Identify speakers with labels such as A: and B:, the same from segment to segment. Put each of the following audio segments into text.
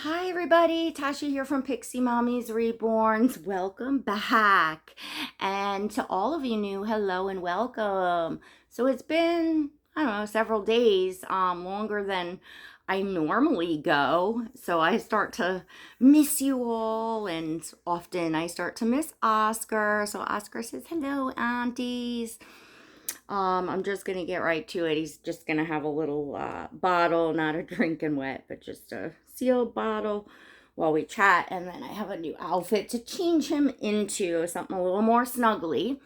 A: Hi everybody, Tasha here from Pixie Mommies Reborns. Welcome back. And to all of you new, hello and welcome. So it's been, I don't know, several days, longer than I normally go. So I start to miss you all, and often I start to miss Oscar. So Oscar says, hello, aunties. I'm just gonna get right to it. He's just gonna have a little bottle, not a drinking wet, but just a sealed bottle while we chat. And then I have a new outfit to change him into, something a little more snuggly,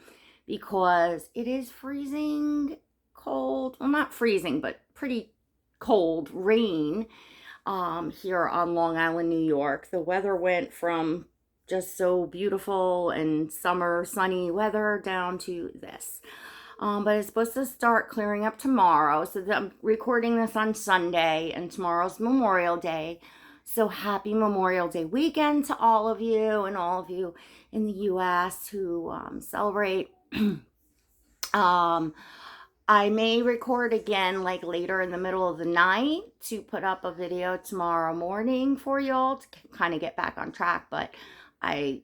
A: because it is freezing cold. Well, not freezing, but pretty cold rain here on Long Island, New York. The weather went from just so beautiful and summer sunny weather down to this. But it's supposed to start clearing up tomorrow. So I'm recording this on Sunday, and tomorrow's Memorial Day. So happy Memorial Day weekend to all of you, and all of you in the U.S. who celebrate. I may record again like later in the middle of the night to put up a video tomorrow morning for y'all to kind of get back on track. But I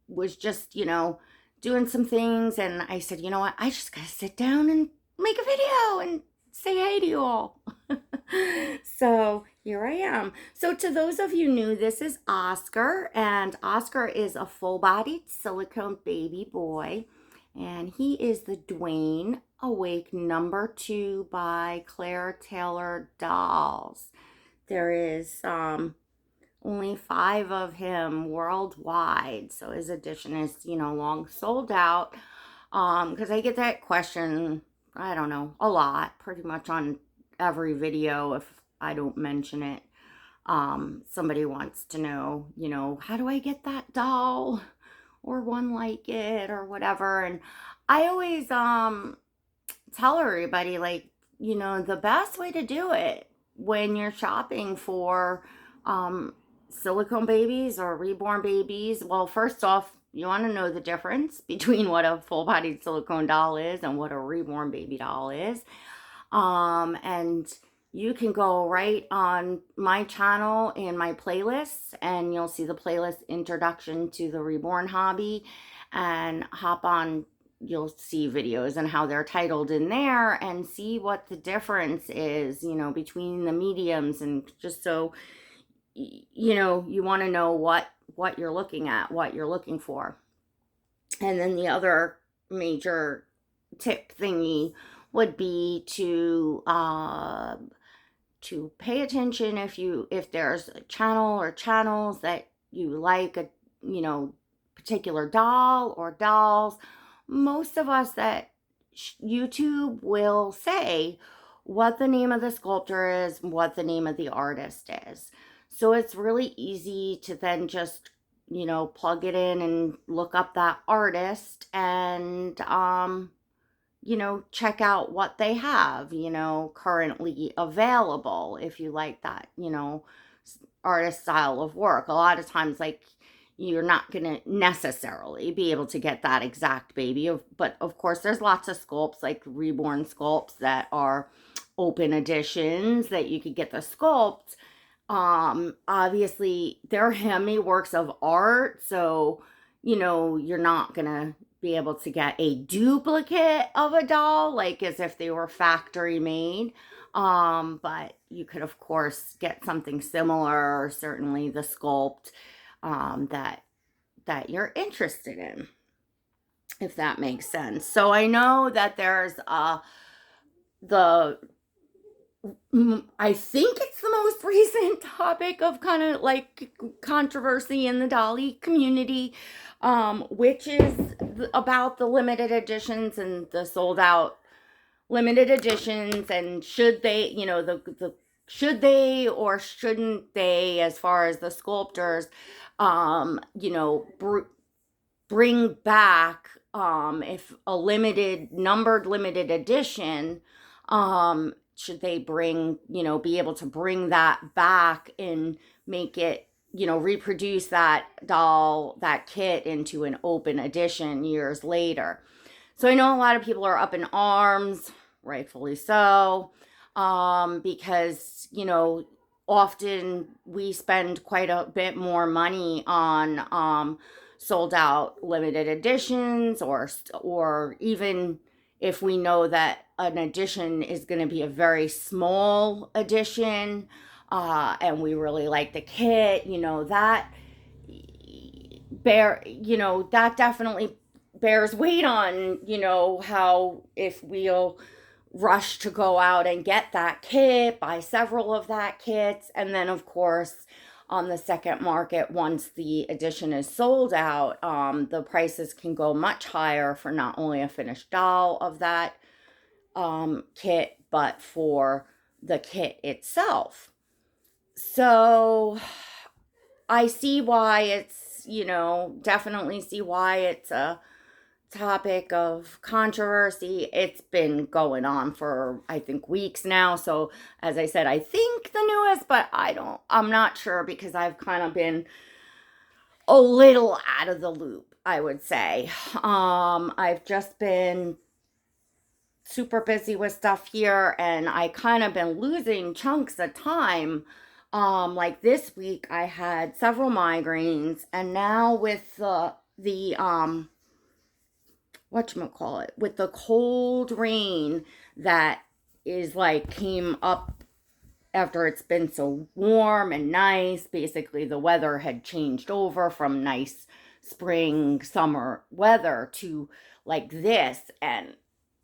A: was just, doing some things, and I said, you know what, I just gotta sit down and make a video and say hey to you all. So here I am. So to those of you new, this is Oscar, and Oscar is a full-bodied silicone baby boy, and he is the Dwayne Awake #2 by Claire Taylor Dolls. There is only 5 of him worldwide, so his edition is long sold out, because I get that question, I don't know, a lot, pretty much on every video. If I don't mention it, somebody wants to know, how do I get that doll or one like it or whatever. And I always tell everybody, like, the best way to do it when you're shopping for silicone babies or reborn babies, well, first off, you want to know the difference between what a full-bodied silicone doll is and what a reborn baby doll is. And you can go right on my channel in my playlists, and you'll see the playlist Introduction to the Reborn Hobby, and hop on. You'll see videos and how they're titled in there, and see what the difference is, between the mediums, and just so you want to know what you're looking at, what you're looking for. And then the other major tip thingy would be to pay attention if there's a channel or channels that you like, a particular doll or dolls. Most of us that YouTube will say what the name of the sculptor is, what the name of the artist is. So it's really easy to then just, plug it in and look up that artist, and, check out what they have, currently available, if you like that, artist style of work. A lot of times, like, you're not going to necessarily be able to get that exact baby. But of course, there's lots of sculpts, like reborn sculpts, that are open editions that you could get the sculpt. Obviously they're handmade works of art, so you're not gonna be able to get a duplicate of a doll like as if they were factory made, but you could of course get something similar, or certainly the sculpt that you're interested in, if that makes sense. So I know that there's I think it's the most recent topic of kind of like controversy in the dolly community, which is about the limited editions and the sold out limited editions, and should they, should they or shouldn't they, as far as the sculptors, bring back, if a numbered limited edition, should they be able to bring that back and make it, reproduce that doll, that kit, into an open edition years later. So I know a lot of people are up in arms, rightfully so, because, often we spend quite a bit more money on sold out limited editions, or even if we know that an edition is going to be a very small edition, and we really like the kit, that definitely bears weight on, how if we'll rush to go out and get that kit, buy several of that kits, and then of course on the second market, once the edition is sold out, the prices can go much higher for not only a finished doll of that kit, but for the kit itself. So I see why it's, definitely see why it's a topic of controversy. It's been going on for, I think, weeks now. So, as I said, I think the newest, but I'm not sure because I've kind of been a little out of the loop, I would say. I've just been super busy with stuff here, and I kind of been losing chunks of time. Like this week I had several migraines, and now with the whatchamacallit, with the cold rain that is like came up after it's been so warm and nice. Basically the weather had changed over from nice spring summer weather to like this, and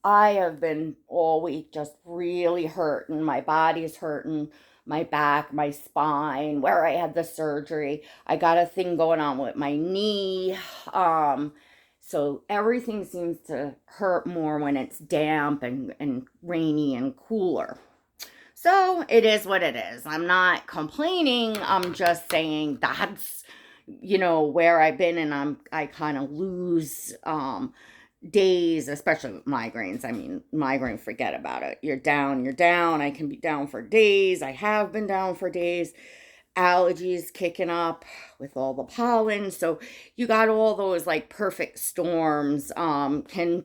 A: I have been all week just really hurting. My body's hurting, my back, my spine, where I had the surgery. I got a thing going on with my knee. So everything seems to hurt more when it's damp and rainy and cooler. So it is what it is. I'm not complaining. I'm just saying that's, where I've been, and I kind of lose days, especially with migraines. I mean, migraine, forget about it. You're down, you're down. I can be down for days. I have been down for days. Allergies kicking up with all the pollen. So you got all those like perfect storms. Can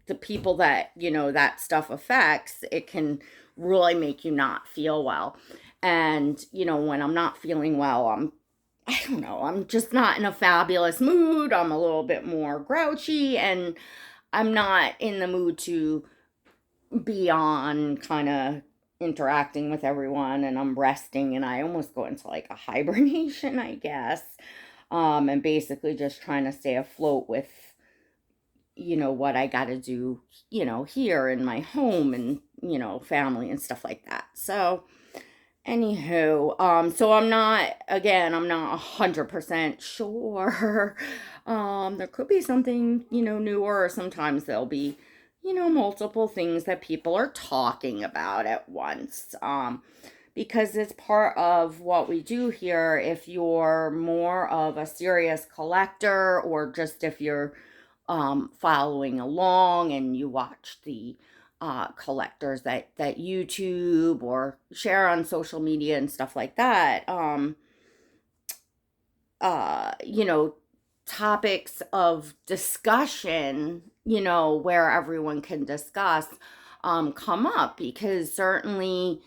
A: the people that, that stuff affects, it can really make you not feel well. And, when I'm not feeling well, I don't know, I'm just not in a fabulous mood. I'm a little bit more grouchy, and I'm not in the mood to be on kind of interacting with everyone, and I'm resting, and I almost go into like a hibernation, I guess. And basically just trying to stay afloat with, what I got to do, here in my home and, family and stuff like that. So, anywho, so I'm not 100% sure. There could be something, newer, or sometimes there'll be, multiple things that people are talking about at once. Because it's part of what we do here. If you're more of a serious collector, or just if you're following along and you watch the collectors that YouTube or share on social media and stuff like that, topics of discussion, where everyone can discuss, come up, because certainly,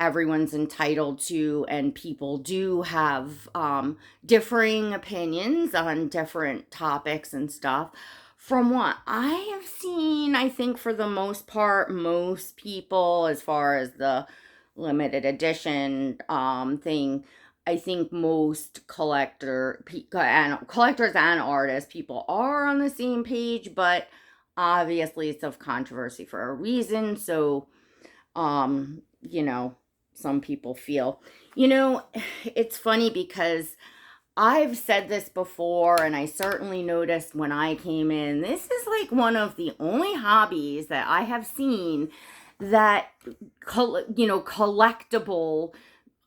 A: everyone's entitled to, and people do have differing opinions on different topics and stuff. From what I have seen, I think for the most part, most people, as far as the limited edition thing, I think most collectors and artists, people are on the same page, but obviously it's of controversy for a reason. So, some people feel, it's funny because I've said this before, and I certainly noticed when I came in, this is like one of the only hobbies that I have seen that, collectible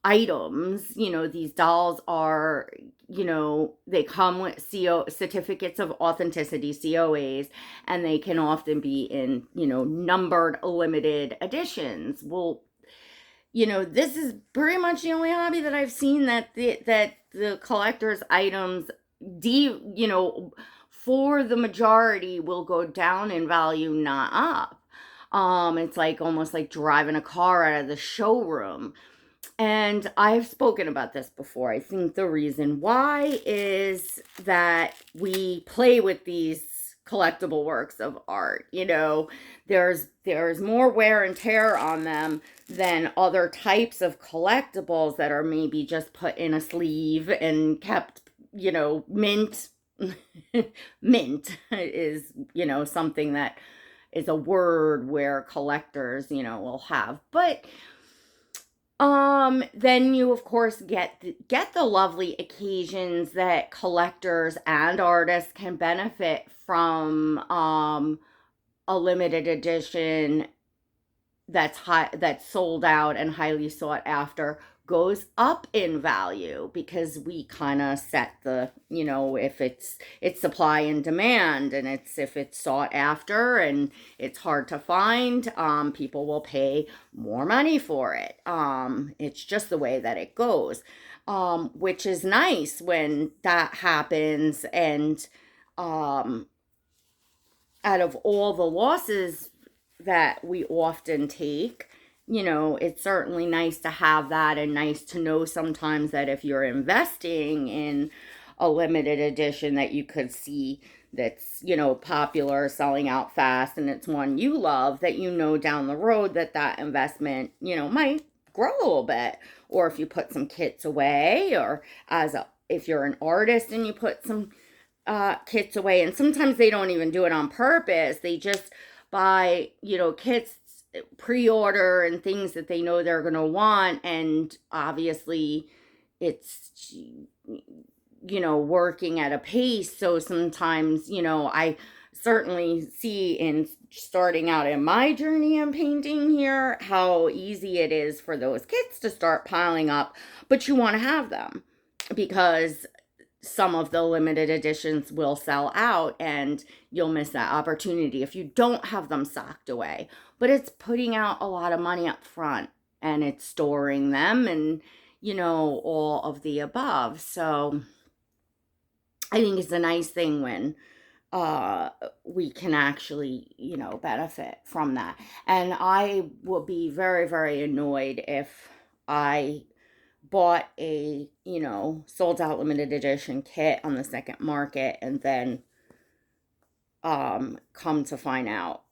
A: items, these dolls are, they come with certificates of authenticity, COAs, and they can often be in, numbered limited editions. Well, this is pretty much the only hobby that I've seen that the collector's items, for the majority, will go down in value, not up. It's like almost like driving a car out of the showroom. And I've spoken about this before. I think the reason why is that we play with these collectible works of art. You know, there's more wear and tear on them than other types of collectibles that are maybe just put in a sleeve and kept, you know, mint. Mint is, you know, something that is a word where collectors, you know, will have. But then you of course get the lovely occasions that collectors and artists can benefit from, a limited edition that's sold out and highly sought after goes up in value because we kind of set the, you know, if it's supply and demand, and it's if it's sought after and it's hard to find, people will pay more money for it. It's just the way that it goes, which is nice when that happens. And um out of all the losses that we often take, you know, it's certainly nice to have that, and nice to know sometimes that if you're investing in a limited edition that you could see that's, you know, popular, selling out fast, and it's one you love, that you know down the road that that investment, you know, might grow a little bit. Or if you put some kits away, or if you're an artist and you put some kits away, and sometimes they don't even do it on purpose. They just buy, you know, kits, pre-order, and things that they know they're going to want. And obviously it's, you know, working at a pace. So sometimes, you know, I certainly see in starting out in my journey in painting here how easy it is for those kits to start piling up, but you want to have them because some of the limited editions will sell out and you'll miss that opportunity if you don't have them socked away. But it's putting out a lot of money up front, and it's storing them, and, you know, all of the above. So I think it's a nice thing when we can actually, you know, benefit from that. And I will be very, very annoyed if I bought a, you know, sold out limited edition kit on the second market, and then come to find out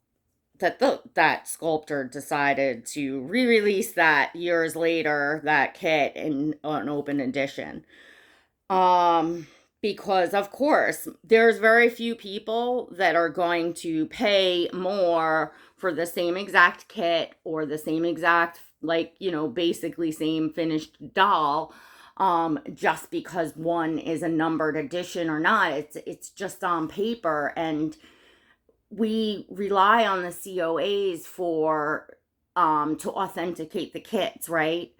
A: that that sculptor decided to re-release that years later, that kit, in an open edition. um because of course there's very few people that are going to pay more for the same exact kit, or the same exact, like, you know, basically same finished doll, just because one is a numbered edition or not. It's just on paper. And we rely on the COAs for, to authenticate the kits, right?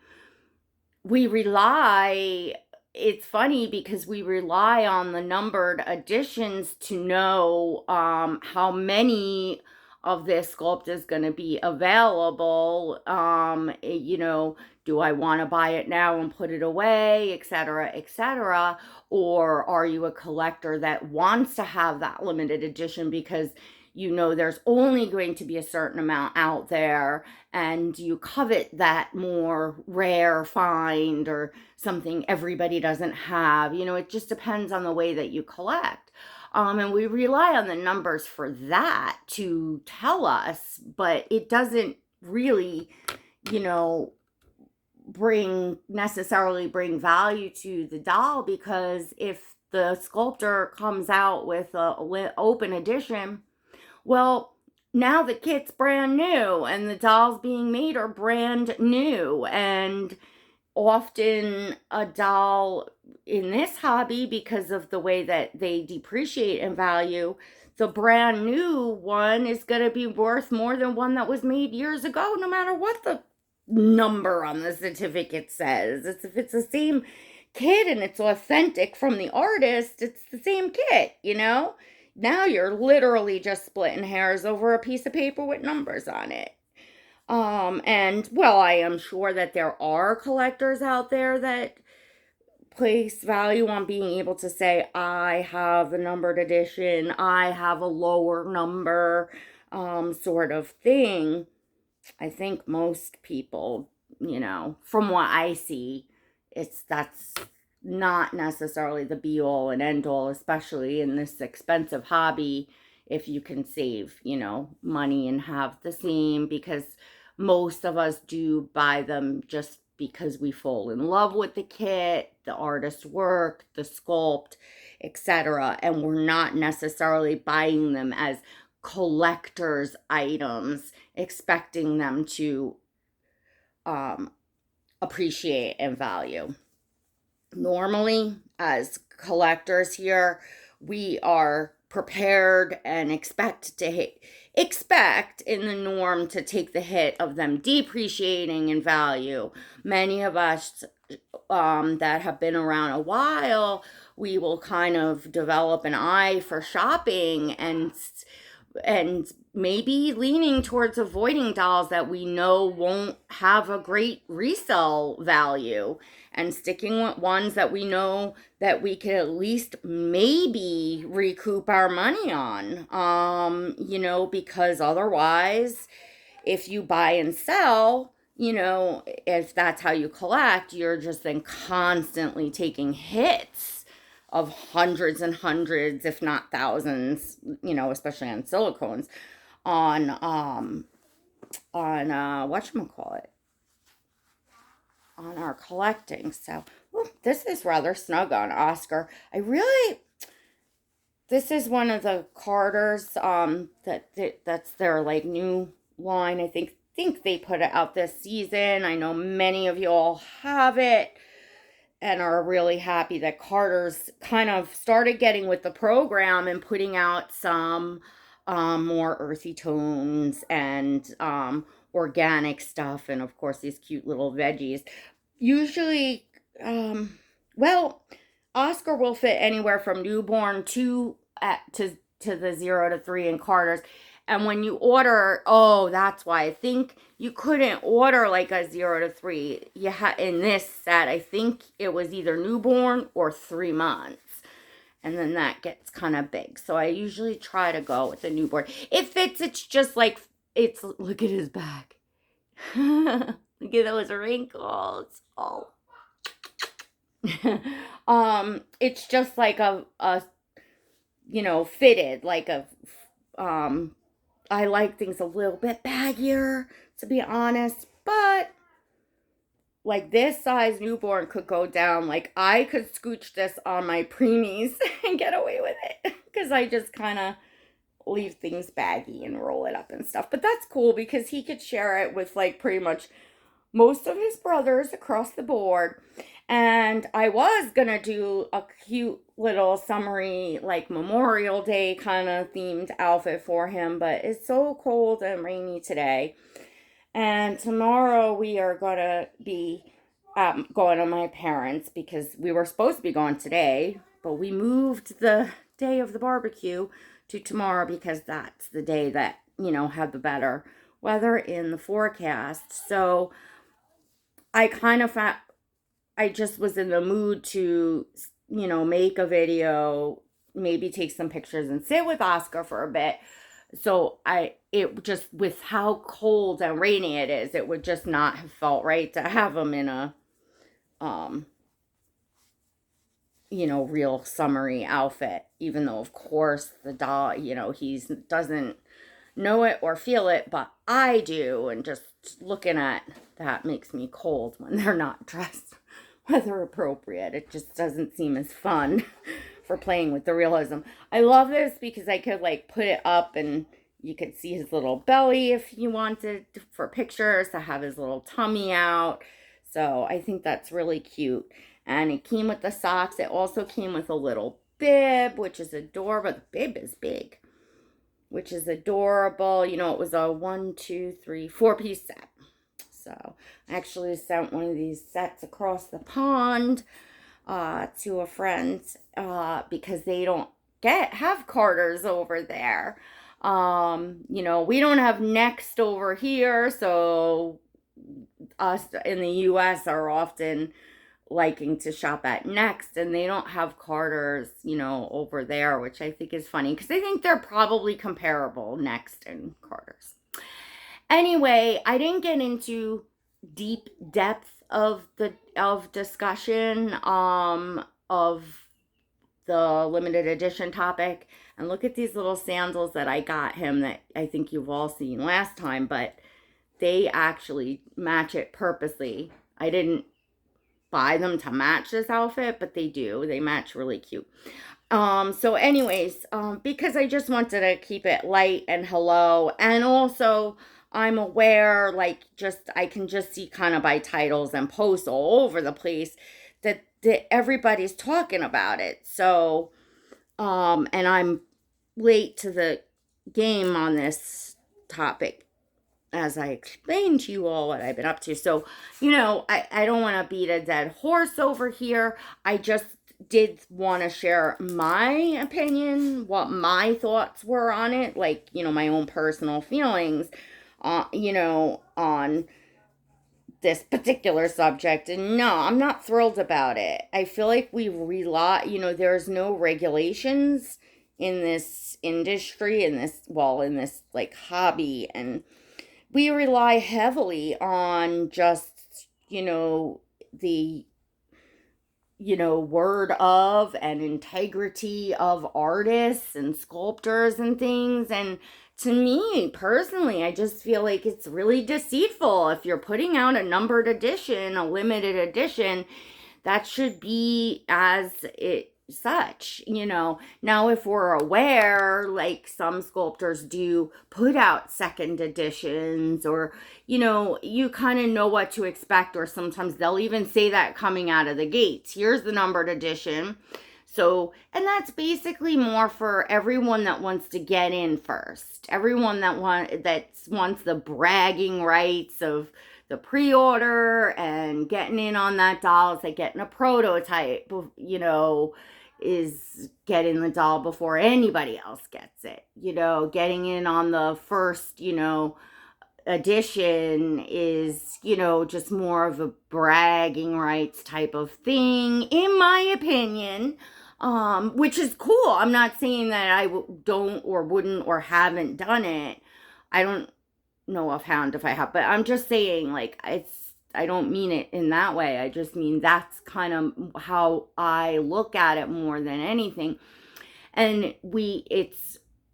A: we rely It's funny because we rely on the numbered editions to know, how many of this sculpt is going to be available. You know, do I want to buy it now and put it away, etc., etc.? Or are you a collector that wants to have that limited edition because you know there's only going to be a certain amount out there, and you covet that more rare find, or something everybody doesn't have? You know, it just depends on the way that you collect. And we rely on the numbers for that to tell us, but it doesn't really, you know, necessarily bring value to the doll, because if the sculptor comes out with a open edition, well, now the kit's brand new and the dolls being made are brand new. And often a doll in this hobby, because of the way that they depreciate in value, the brand new one is going to be worth more than one that was made years ago, no matter what the number on the certificate says. If it's the same kit and it's authentic from the artist, it's the same kit, you know? Now you're literally just splitting hairs over a piece of paper with numbers on it. And well, I am sure that there are collectors out there that place value on being able to say, I have a numbered edition, I have a lower number, sort of thing. I think most people you know, from what I see, that's not necessarily the be all and end all, especially in this expensive hobby, if you can save, you know, money and have the same, because most of us do buy them just because we fall in love with the kit, the artist's work, the sculpt, etc. And we're not necessarily buying them as collector's items, expecting them to um, appreciate and value. Normally, as collectors here, we are prepared and expect in the norm to take the hit of them depreciating in value. Many of us that have been around a while, we will kind of develop an eye for shopping and maybe leaning towards avoiding dolls that we know won't have a great resale value, and sticking with ones that we know that we could at least maybe recoup our money on. You know, because otherwise, if you buy and sell, you know, if that's how you collect, you're just then constantly taking hits of hundreds and hundreds, if not thousands, you know, especially on silicones, on whatchamacallit, on our collecting. So this is rather snug on Oscar. This is one of the Carters that's their like new line. I think they put it out this season. I know many of you all have it and are really happy that Carter's kind of started getting with the program and putting out some more earthy tones and organic stuff, and of course these cute little veggies. Usually, well, Oscar will fit anywhere from newborn to the 0 to 3 in Carter's. And when you order, oh, that's why I think you couldn't order like a 0 to 3. You had in this set, I think it was either newborn or 3 months. And then that gets kind of big. So I usually try to go with the newborn. It fits, it's just like, look at his back. Look at those wrinkles. Oh. It's just like a you know, fitted, like I like things a little bit baggier, to be honest, but like this size newborn could go down. Like I could scooch this on my preemies and get away with it, because I just kind of leave things baggy and roll it up and stuff. But that's cool because he could share it with like pretty much most of his brothers across the board. And I was gonna do a cute little summery, like Memorial Day kind of themed outfit for him, but it's so cold and rainy today. And tomorrow we are gonna be going to my parents, because we were supposed to be going today, but we moved the day of the barbecue to tomorrow because that's the day that, you know, had the better weather in the forecast. So I just was in the mood to, you know, make a video, maybe take some pictures and sit with Oscar for a bit. So it just, with how cold and rainy it is, it would just not have felt right to have him in a, you know, real summery outfit, even though of course the doll, you know, doesn't know it or feel it, but I do. And just looking at that makes me cold when they're not dressed weather appropriate. It just doesn't seem as fun for playing with the realism. I love this because I could like put it up and you could see his little belly if you wanted for pictures, to have his little tummy out. So I think that's really cute. And it came with the socks. It also came with a little bib, which is adorable. The bib is big, which is adorable. You know, it was a 4-piece set. So I actually sent one of these sets across the pond to a friend because they don't have Carters over there. You know, we don't have Next over here, so us in the US are often liking to shop at Next, and they don't have Carters, you know, over there, which I think is funny because I think they're probably comparable, Next and Carters. Anyway, I didn't get into deep depth of discussion of the limited edition topic. And look at these little sandals that I got him that I think you've all seen last time, but they actually match it purposely. I didn't buy them to match this outfit, but they do. They match really cute. So anyways, because I just wanted to keep it light and hello, and also I'm aware, like, just I can just see kind of by titles and posts all over the place that everybody's talking about it. So, and I'm late to the game on this topic, as I explained to you all what I've been up to. So, I don't want to beat a dead horse over here. I just did want to share my opinion, what my thoughts were on it, like, my own personal feelings, on this particular subject. And no, I'm not thrilled about it. I feel like we rely, there's no regulations in this industry, in this like hobby, and we rely heavily on just, the, word of and integrity of artists and sculptors and things. And to me personally, I just feel like it's really deceitful. If you're putting out a numbered edition, a limited edition, that should be as it such. Now if we're aware, like some sculptors do put out second editions, or you kind of know what to expect, or sometimes they'll even say that coming out of the gates, here's the numbered edition. So, and that's basically more for everyone that wants to get in first, everyone that wants the bragging rights of the pre-order and getting in on that doll. It's like getting a prototype, is getting the doll before anybody else gets it. Getting in on the first, edition is, just more of a bragging rights type of thing, in my opinion, which is cool. I'm not saying that I don't or wouldn't or haven't done it. I don't know offhand if I have, but I'm just saying, like, I don't mean it in that way. I just mean that's kind of how I look at it more than anything. And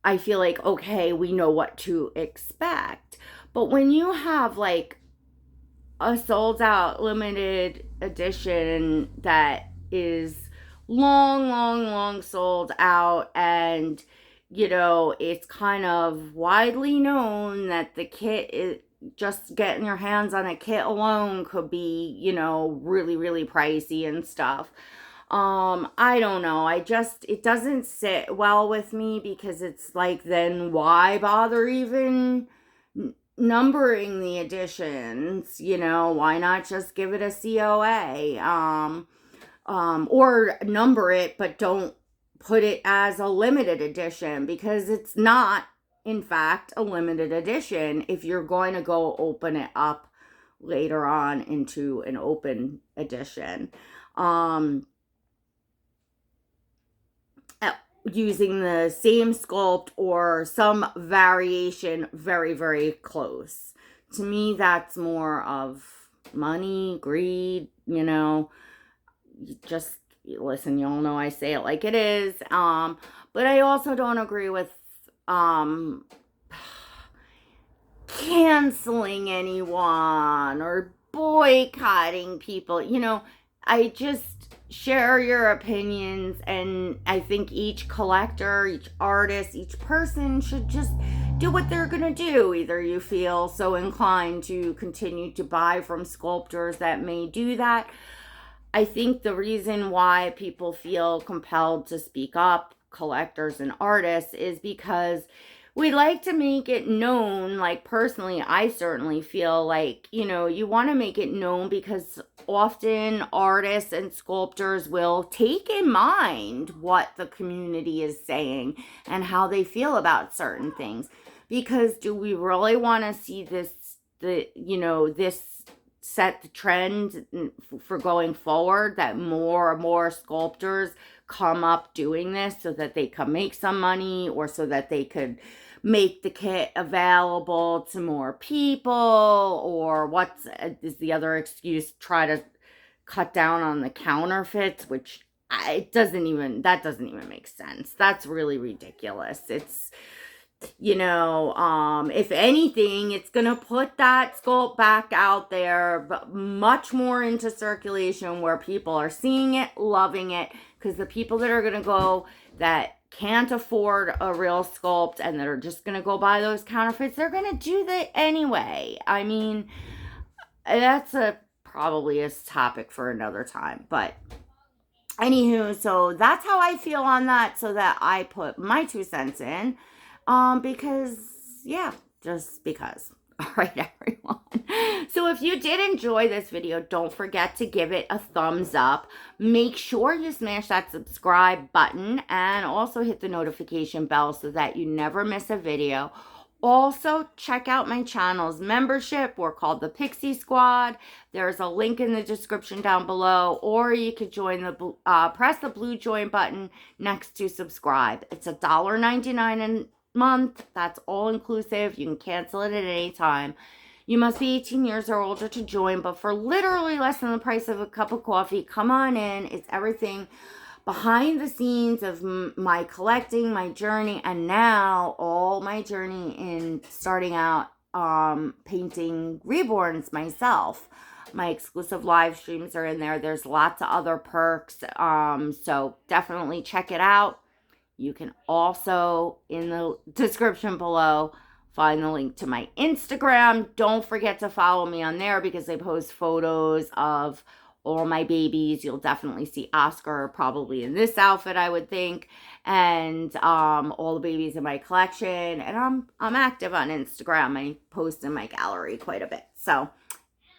A: I feel like, okay, we know what to expect. But when you have like a sold out limited edition that is long sold out, and it's kind of widely known that the kit is, just getting your hands on a kit alone could be, really pricey and stuff. I don't know. It doesn't sit well with me, because it's like, then why bother even numbering the editions? Why not just give it a COA? Or number it, but don't put it as a limited edition, because it's not, in fact, a limited edition if you're going to go open it up later on into an open edition. Using the same sculpt or some variation very, very close. To me, that's more of money, greed, just listen, you all know I say it like it is. But I also don't agree with canceling anyone or boycotting people. I just share your opinions, and I think each collector, each artist, each person should just do what they're gonna do. Either you feel so inclined to continue to buy from sculptors that may do that. I think the reason why people feel compelled to speak up, collectors and artists, is because we like to make it known. Like, personally, I certainly feel like, you want to make it known, because often artists and sculptors will take in mind what the community is saying and how they feel about certain things. Because do we really want to see this set the trend for going forward, that more and more sculptors come up doing this so that they can make some money, or so that they could make the kit available to more people, or what's is the other excuse, try to cut down on the counterfeits, which it doesn't even, that doesn't even make sense. That's really ridiculous. It's, if anything, it's gonna put that sculpt back out there, but much more into circulation, where people are seeing it, loving it, because the people that are gonna go, that can't afford a real sculpt and that are just gonna go buy those counterfeits, they're gonna do that anyway. I mean, that's probably a topic for another time, but anywho, so that's how I feel on that, so that I put my 2 cents in, because, yeah, just because. All right, everyone. So if you did enjoy this video, don't forget to give it a thumbs up. Make sure you smash that subscribe button and also hit the notification bell so that you never miss a video. Also, check out my channel's membership. We're called the Pixie Squad. There's a link in the description down below, or you could join the press the blue join button next to subscribe. It's $1.99 a month. That's all inclusive. You can cancel it at any time. You must be 18 years or older to join, but for literally less than the price of a cup of coffee, come on in. It's everything behind the scenes of my collecting, my journey, and now all my journey in starting out painting reborns myself. My exclusive live streams are in there. There's lots of other perks, so definitely check it out. You can also, in the description below, find the link to my Instagram. Don't forget to follow me on there, because I post photos of all my babies. You'll definitely see Oscar probably in this outfit, I would think, and all the babies in my collection. And I'm active on Instagram. I post in my gallery quite a bit. So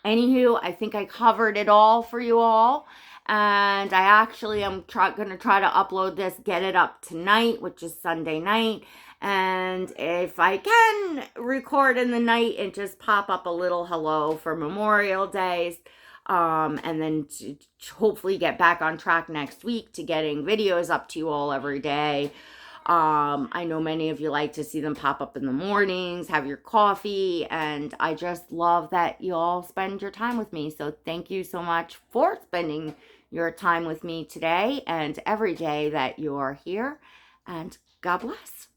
A: anywho, I think I covered it all for you all. And I actually am going to try to upload this, get it up tonight, which is Sunday night. And if I can record in the night and just pop up a little hello for Memorial Days, and then to hopefully get back on track next week to getting videos up to you all every day. I know many of you like to see them pop up in the mornings, have your coffee, and I just love that you all spend your time with me. So thank you so much for spending your time with me today and every day that you're here, and God bless.